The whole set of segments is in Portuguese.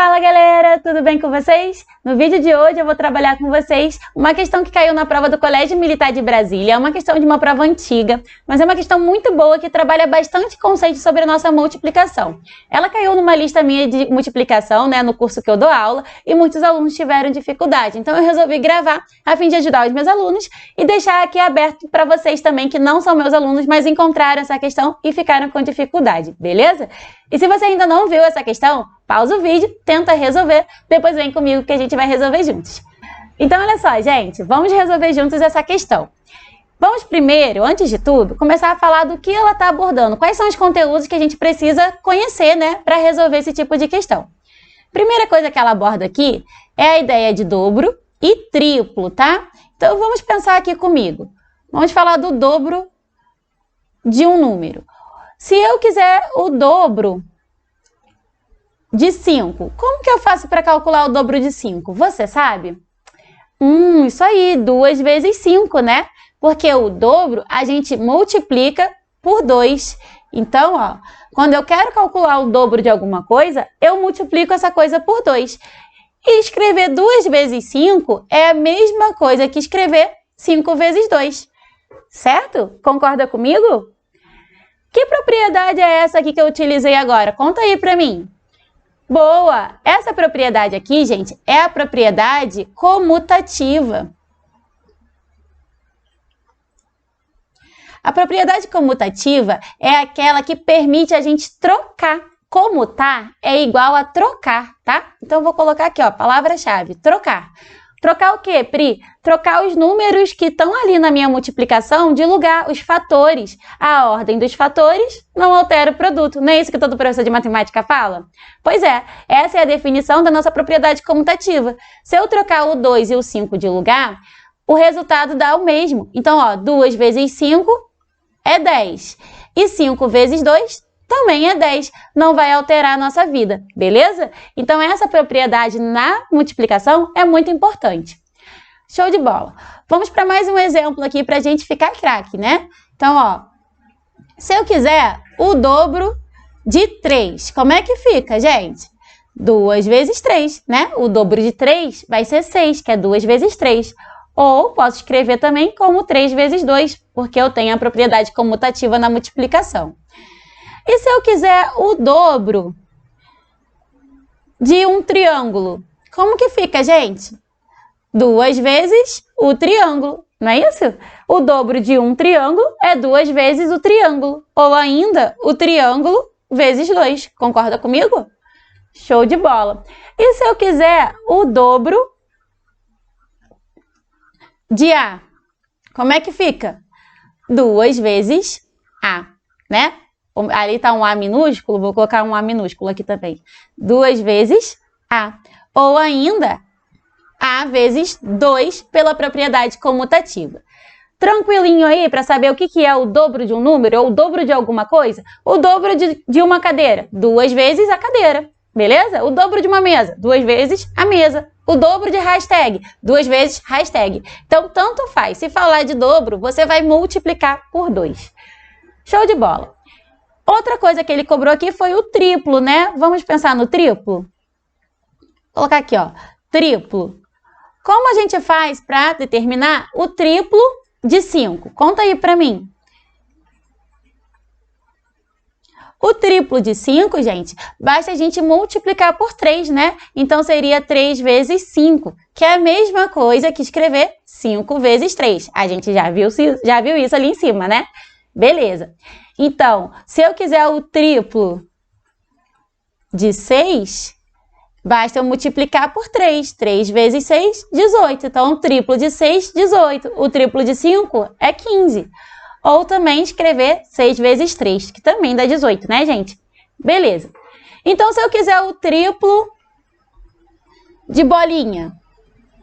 Fala galera, tudo bem com vocês? No vídeo de hoje eu vou trabalhar com vocês uma questão que caiu na prova do Colégio Militar de Brasília. É uma questão de uma prova antiga, mas é uma questão muito boa que trabalha bastante conceito sobre a nossa multiplicação. Ela caiu numa lista minha de multiplicação, no curso que eu dou aula, e muitos alunos tiveram dificuldade. Então eu resolvi gravar a fim de ajudar os meus alunos e deixar aqui aberto para vocês também que não são meus alunos, mas encontraram essa questão e ficaram com dificuldade, beleza? E se você ainda não viu essa questão, pausa o vídeo, tenta resolver, depois vem comigo que a gente vai resolver juntos. Então, olha só, gente, vamos resolver juntos essa questão. Vamos primeiro, antes de tudo, começar a falar do que ela está abordando, quais são os conteúdos que a gente precisa conhecer, para resolver esse tipo de questão. Primeira coisa que ela aborda aqui é a ideia de dobro e triplo, tá? Então, vamos pensar aqui comigo. Vamos falar do dobro de um número. Se eu quiser o dobro de 5, como que eu faço para calcular o dobro de 5? Você sabe? Isso aí, 2 vezes 5, né? Porque o dobro a gente multiplica por 2. Então, quando eu quero calcular o dobro de alguma coisa, eu multiplico essa coisa por 2. E escrever 2 vezes 5 é a mesma coisa que escrever 5 vezes 2. Certo? Concorda comigo? Que propriedade é essa aqui que eu utilizei agora? Conta aí para mim. Boa! Essa propriedade aqui, gente, é a propriedade comutativa. A propriedade comutativa é aquela que permite a gente trocar. Comutar é igual a trocar, tá? Então, eu vou colocar aqui, palavra-chave, trocar. Trocar o quê, Pri? Trocar os números que estão ali na minha multiplicação de lugar, os fatores. A ordem dos fatores não altera o produto. Não é isso que todo professor de matemática fala? Pois é, essa é a definição da nossa propriedade comutativa. Se eu trocar o 2 e o 5 de lugar, o resultado dá o mesmo. Então, 2 vezes 5 é 10. E 5 vezes 2 também é 10. Não vai alterar a nossa vida, beleza? Então, essa propriedade na multiplicação é muito importante. Show de bola. Vamos para mais um exemplo aqui para a gente ficar craque, né? Então, se eu quiser o dobro de 3, como é que fica, gente? 2 vezes 3, né? O dobro de 3 vai ser 6, que é 2 vezes 3. Ou posso escrever também como 3 vezes 2, porque eu tenho a propriedade comutativa na multiplicação. E se eu quiser o dobro de um triângulo? Como que fica, gente? 2 vezes o triângulo, não é isso? O dobro de um triângulo é 2 vezes o triângulo. Ou ainda, o triângulo vezes 2. Concorda comigo? Show de bola. E se eu quiser o dobro de A? Como é que fica? 2 vezes A, né? Ali está um A minúsculo, vou colocar um A minúsculo aqui também. 2 vezes A. Ou ainda, A vezes 2 pela propriedade comutativa. Tranquilinho aí para saber o que é o dobro de um número ou o dobro de alguma coisa? O dobro de uma cadeira, 2 vezes a cadeira, beleza? O dobro de uma mesa, 2 vezes a mesa. O dobro de hashtag, 2 vezes hashtag. Então, tanto faz. Se falar de dobro, você vai multiplicar por 2. Show de bola. Outra coisa que ele cobrou aqui foi o triplo, né? Vamos pensar no triplo? Vou colocar aqui, triplo. Como a gente faz para determinar o triplo de 5? Conta aí para mim. O triplo de 5, gente, basta a gente multiplicar por 3, né? Então, seria 3 vezes 5, que é a mesma coisa que escrever 5 vezes 3. A gente já viu isso ali em cima, né? Beleza. Então, se eu quiser o triplo de 6, basta eu multiplicar por 3. 3 vezes 6, 18. Então, o triplo de 6, 18. O triplo de 5 é 15. Ou também escrever 6 vezes 3, que também dá 18, né, gente? Beleza. Então, se eu quiser o triplo de bolinha,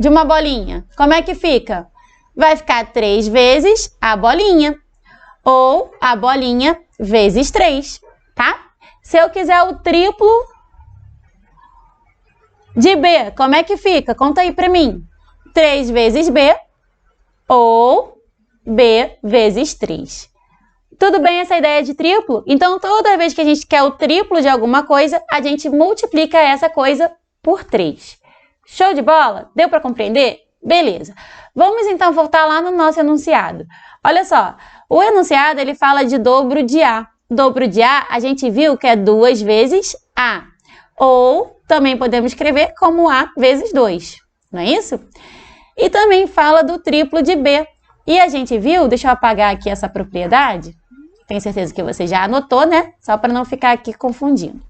de uma bolinha, como é que fica? Vai ficar 3 vezes a bolinha. Ou a bolinha vezes 3, tá? Se eu quiser o triplo de B, como é que fica? Conta aí pra mim. 3 vezes B ou B vezes 3. Tudo bem essa ideia de triplo? Então, toda vez que a gente quer o triplo de alguma coisa, a gente multiplica essa coisa por 3. Show de bola? Deu para compreender? Beleza. Vamos então voltar lá no nosso enunciado. Olha só, o enunciado ele fala de dobro de A. Dobro de A, a gente viu que é 2 vezes A. Ou também podemos escrever como A vezes 2. Não é isso? E também fala do triplo de B. E a gente viu, deixa eu apagar aqui essa propriedade. Tenho certeza que você já anotou, né? Só para não ficar aqui confundindo.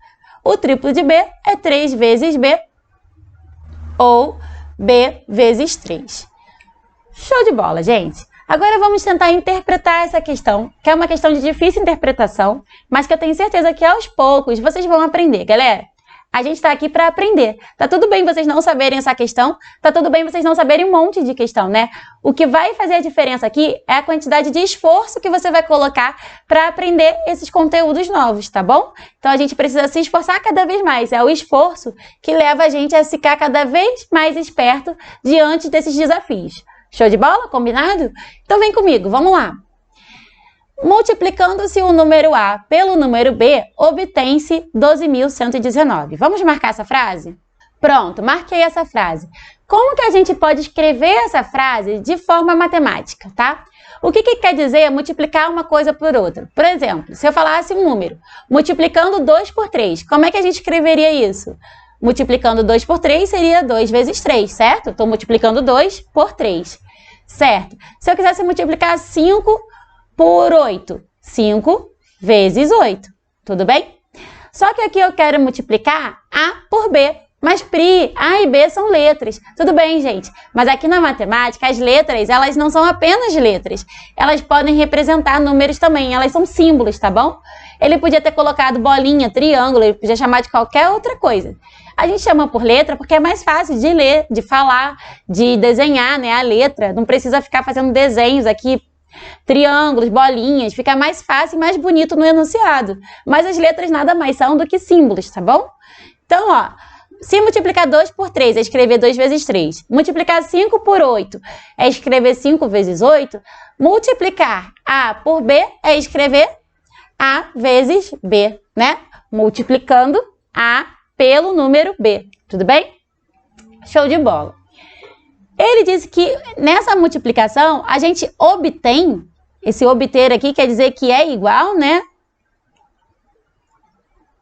O triplo de B é 3 vezes B ou B vezes 3. Show de bola, gente! Agora vamos tentar interpretar essa questão, que é uma questão de difícil interpretação, mas que eu tenho certeza que aos poucos vocês vão aprender, galera. A gente está aqui para aprender. Tá tudo bem vocês não saberem essa questão, tá tudo bem vocês não saberem um monte de questão, né? O que vai fazer a diferença aqui é a quantidade de esforço que você vai colocar para aprender esses conteúdos novos, tá bom? Então a gente precisa se esforçar cada vez mais. É o esforço que leva a gente a ficar cada vez mais esperto diante desses desafios. Show de bola? Combinado? Então vem comigo, vamos lá. Multiplicando-se o número A pelo número B, obtém-se 12.119. Vamos marcar essa frase? Pronto, marquei essa frase. Como que a gente pode escrever essa frase de forma matemática, tá? O que quer dizer multiplicar uma coisa por outra? Por exemplo, se eu falasse um número, multiplicando 2 por 3, como é que a gente escreveria isso? Multiplicando 2 por 3 seria 2 vezes 3, certo? Estou multiplicando 2 por 3, certo? Se eu quisesse multiplicar 5 por 8, 5 vezes 8, tudo bem? Só que aqui eu quero multiplicar A por B, mas Pri, A e B são letras, tudo bem, gente? Mas aqui na matemática, as letras, elas não são apenas letras, elas podem representar números também, elas são símbolos, tá bom? Ele podia ter colocado bolinha, triângulo, ele podia chamar de qualquer outra coisa. A gente chama por letra porque é mais fácil de ler, de falar, de desenhar, né, a letra. Não precisa ficar fazendo desenhos aqui, triângulos, bolinhas, fica mais fácil e mais bonito no enunciado. Mas as letras nada mais são do que símbolos, tá bom? Então, ó, se multiplicar 2 por 3 é escrever 2 vezes 3. Multiplicar 5 por 8 é escrever 5 vezes 8. Multiplicar A por B é escrever A vezes B, né? Multiplicando A pelo número B, tudo bem? Show de bola. Ele disse que nessa multiplicação a gente obtém, esse obter aqui quer dizer que é igual, né?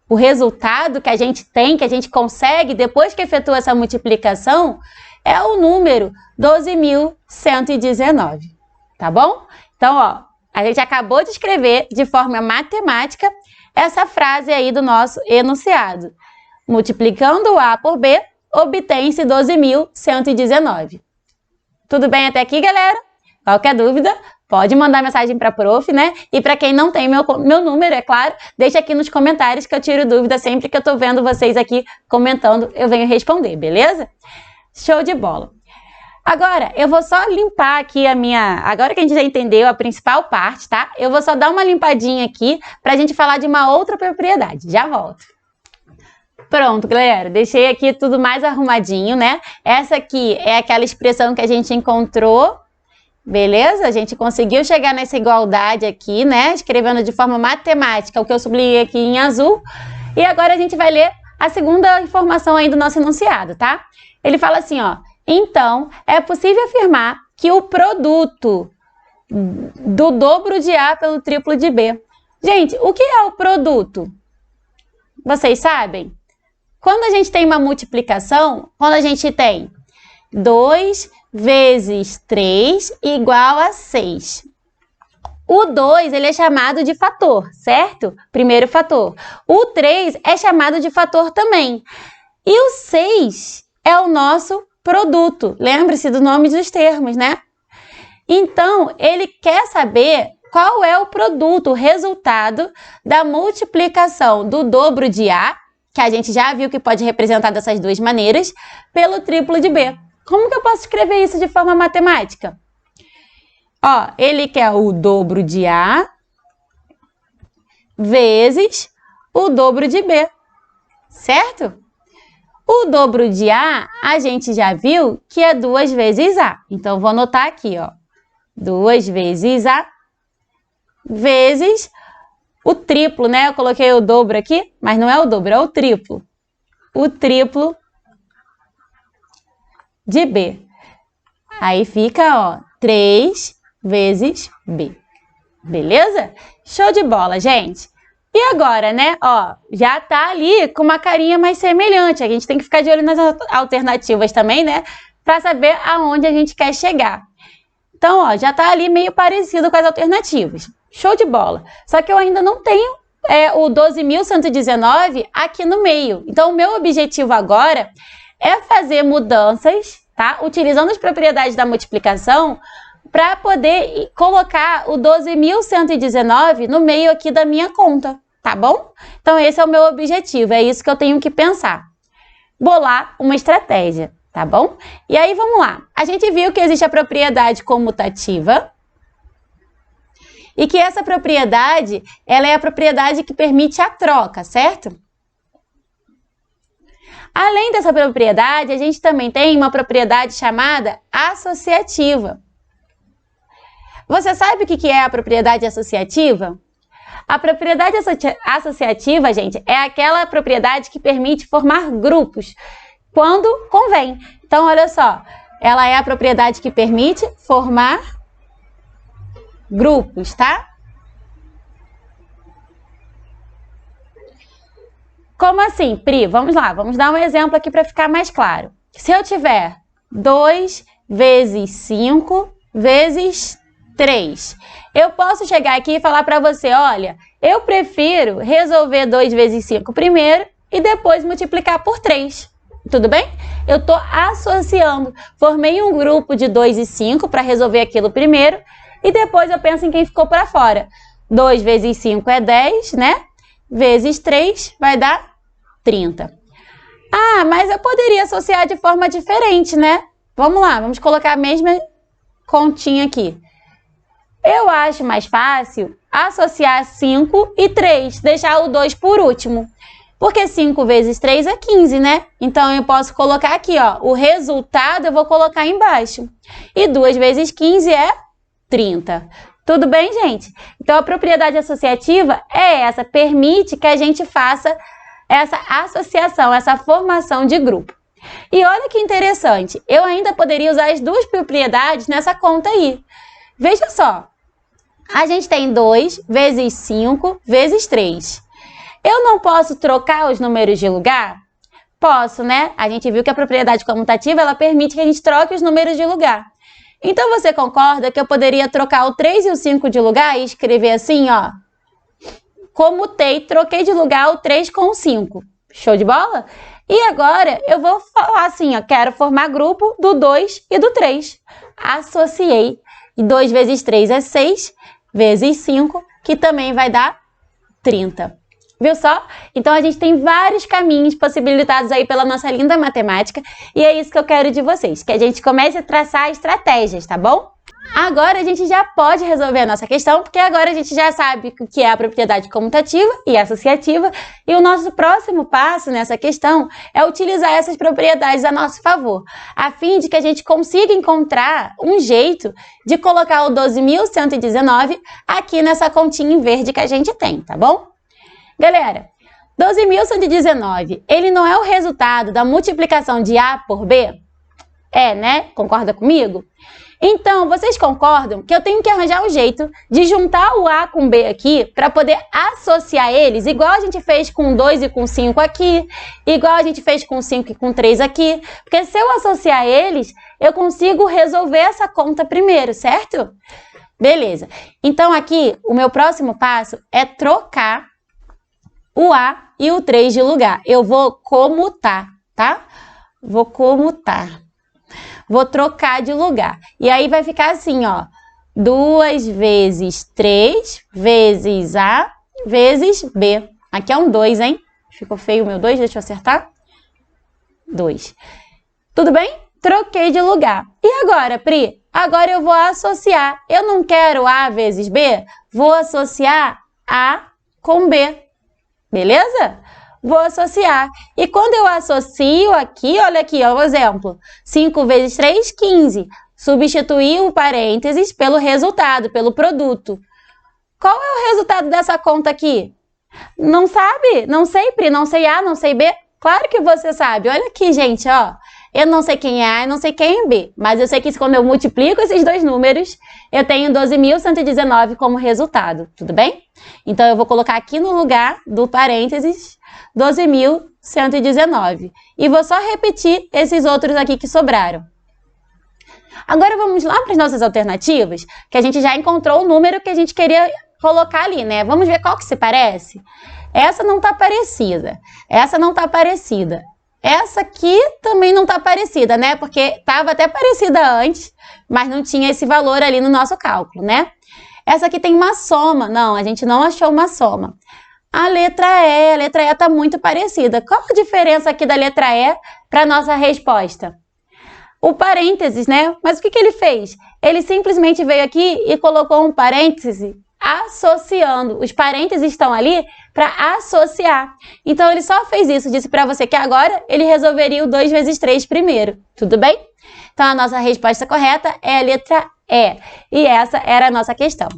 O resultado que a gente tem, que a gente consegue depois que efetua essa multiplicação, é o número 12.119, tá bom? Então, ó, a gente acabou de escrever de forma matemática essa frase aí do nosso enunciado. Multiplicando A por B, obtém-se 12.119. Tudo bem até aqui, galera? Qualquer dúvida, pode mandar mensagem para a prof, né? E para quem não tem meu número, é claro, deixa aqui nos comentários que eu tiro dúvida sempre que eu tô vendo vocês aqui comentando, eu venho responder, beleza? Show de bola. Agora, eu vou só limpar aqui agora que a gente já entendeu a principal parte, tá? Eu vou só dar uma limpadinha aqui pra gente falar de uma outra propriedade. Já volto. Pronto, galera, deixei aqui tudo mais arrumadinho, né? Essa aqui é aquela expressão que a gente encontrou, beleza? A gente conseguiu chegar nessa igualdade aqui, né? Escrevendo de forma matemática, o que eu sublinhei aqui em azul. E agora a gente vai ler a segunda informação aí do nosso enunciado, tá? Ele fala assim, ó. Então, é possível afirmar que o produto do dobro de A pelo triplo de B. Gente, o que é o produto? Vocês sabem? Quando a gente tem uma multiplicação, quando a gente tem 2 vezes 3 igual a 6. O 2, ele é chamado de fator, certo? Primeiro fator. O 3 é chamado de fator também. E o 6 é o nosso produto. Lembre-se do nome dos termos, né? Então, ele quer saber qual é o produto, o resultado da multiplicação do dobro de A, que a gente já viu que pode representar dessas duas maneiras, pelo triplo de B. Como que eu posso escrever isso de forma matemática? Ó, ele quer o dobro de A vezes o dobro de B, certo? O dobro de A, a gente já viu que é 2 vezes A. Então, vou anotar aqui, ó. 2 vezes A vezes o triplo, né? Eu coloquei o dobro aqui, mas não é o dobro, é o triplo. O triplo de B. Aí fica, ó, 3 vezes B. Beleza? Show de bola, gente! E agora, né, ó, já tá ali com uma carinha mais semelhante. A gente tem que ficar de olho nas alternativas também, né, para saber aonde a gente quer chegar. Então, ó, já tá ali meio parecido com as alternativas. Show de bola! Só que eu ainda não tenho o 12.119 aqui no meio. Então, o meu objetivo agora é fazer mudanças, tá? Utilizando as propriedades da multiplicação para poder colocar o 12.119 no meio aqui da minha conta, tá bom? Então, esse é o meu objetivo, é isso que eu tenho que pensar. Bolar uma estratégia, tá bom? E aí, vamos lá. A gente viu que existe a propriedade comutativa e que essa propriedade, ela é a propriedade que permite a troca, certo? Além dessa propriedade, a gente também tem uma propriedade chamada associativa. Você sabe o que é a propriedade associativa? A propriedade associativa, gente, é aquela propriedade que permite formar grupos quando convém. Então, olha só, ela é a propriedade que permite formar grupos, tá? Como assim, Pri? Vamos lá, vamos dar um exemplo aqui para ficar mais claro. Se eu tiver 2 vezes 5 vezes 3, eu posso chegar aqui e falar para você, olha, eu prefiro resolver 2 vezes 5 primeiro e depois multiplicar por 3. Tudo bem? Eu estou associando. Formei um grupo de 2 e 5 para resolver aquilo primeiro e depois eu penso em quem ficou para fora. 2 vezes 5 é 10, né? Vezes 3 vai dar 30. Ah, mas eu poderia associar de forma diferente, né? Vamos lá, vamos colocar a mesma continha aqui. Eu acho mais fácil associar 5 e 3, deixar o 2 por último. Porque 5 vezes 3 é 15, né? Então, eu posso colocar aqui, ó, o resultado eu vou colocar embaixo. E 2 vezes 15 é 30. Tudo bem, gente? Então, a propriedade associativa é essa, permite que a gente faça essa associação, essa formação de grupo. E olha que interessante, eu ainda poderia usar as duas propriedades nessa conta aí. Veja só, a gente tem 2 vezes 5 vezes 3. Eu não posso trocar os números de lugar? Posso, né? A gente viu que a propriedade comutativa, ela permite que a gente troque os números de lugar. Então, você concorda que eu poderia trocar o 3 e o 5 de lugar e escrever assim, ó? Comutei, troquei de lugar o 3 com o 5. Show de bola? E agora, eu vou falar assim, ó, quero formar grupo do 2 e do 3. Associei. E 2 vezes 3 é 6, vezes 5, que também vai dar 30. Viu só? Então, a gente tem vários caminhos possibilitados aí pela nossa linda matemática. E é isso que eu quero de vocês, que a gente comece a traçar estratégias, tá bom? Agora, a gente já pode resolver a nossa questão, porque agora a gente já sabe o que é a propriedade comutativa e associativa. E o nosso próximo passo nessa questão é utilizar essas propriedades a nosso favor, a fim de que a gente consiga encontrar um jeito de colocar o 12.119 aqui nessa continha em verde que a gente tem, tá bom? Galera, 12.119, ele não é o resultado da multiplicação de A por B? É, né? Concorda comigo? Então, vocês concordam que eu tenho que arranjar um jeito de juntar o A com B aqui para poder associar eles, igual a gente fez com 2 e com 5 aqui, igual a gente fez com 5 e com 3 aqui, porque se eu associar eles, eu consigo resolver essa conta primeiro, certo? Beleza. Então, aqui, o meu próximo passo é trocar o A e o 3 de lugar. Eu vou comutar, tá? Vou comutar. Vou trocar de lugar. E aí vai ficar assim, ó. 2 vezes 3 vezes A vezes B. Aqui é um 2, hein? Ficou feio o meu 2, deixa eu acertar. 2. Tudo bem? Troquei de lugar. E agora, Pri? Agora eu vou associar. Eu não quero A vezes B, vou associar A com B. Beleza? Vou associar. E quando eu associo aqui, olha aqui, ó, o exemplo. 5 vezes 3, 15. Substituir o parênteses pelo resultado, pelo produto. Qual é o resultado dessa conta aqui? Não sabe? Não sei, Pri, não sei A, não sei B. Claro que você sabe. Olha aqui, gente, ó. Eu não sei quem é A, eu não sei quem é B, mas eu sei que quando eu multiplico esses dois números, eu tenho 12.119 como resultado, tudo bem? Então, eu vou colocar aqui no lugar do parênteses 12.119. E vou só repetir esses outros aqui que sobraram. Agora, vamos lá para as nossas alternativas, que a gente já encontrou o número que a gente queria colocar ali, né? Vamos ver qual que se parece? Essa não está parecida. Essa não está parecida. Essa aqui também não está parecida, né? Porque estava até parecida antes, mas não tinha esse valor ali no nosso cálculo, né? Essa aqui tem uma soma. Não, a gente não achou uma soma. A letra E está muito parecida. Qual a diferença aqui da letra E para a nossa resposta? O parênteses, né? Mas o que ele fez? Ele simplesmente veio aqui e colocou um parêntese associando. Os parênteses estão ali para associar. Então, ele só fez isso. Disse para você que agora ele resolveria o 2 vezes 3 primeiro. Tudo bem? Então, a nossa resposta correta é a letra E. E essa era a nossa questão.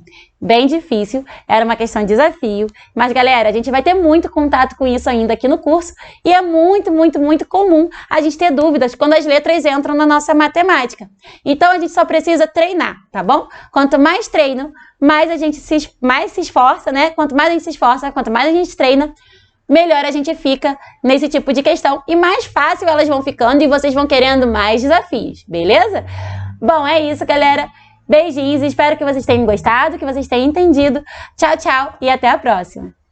Bem difícil, era uma questão de desafio. Mas, galera, a gente vai ter muito contato com isso ainda aqui no curso. E é muito, muito, muito comum a gente ter dúvidas quando as letras entram na nossa matemática. Então, a gente só precisa treinar, tá bom? Quanto mais treino, mais a gente se esforça, né? Quanto mais a gente se esforça, quanto mais a gente treina, melhor a gente fica nesse tipo de questão e mais fácil elas vão ficando e vocês vão querendo mais desafios, beleza? Bom, é isso, galera. Beijinhos, espero que vocês tenham gostado, que vocês tenham entendido. Tchau, tchau e até a próxima!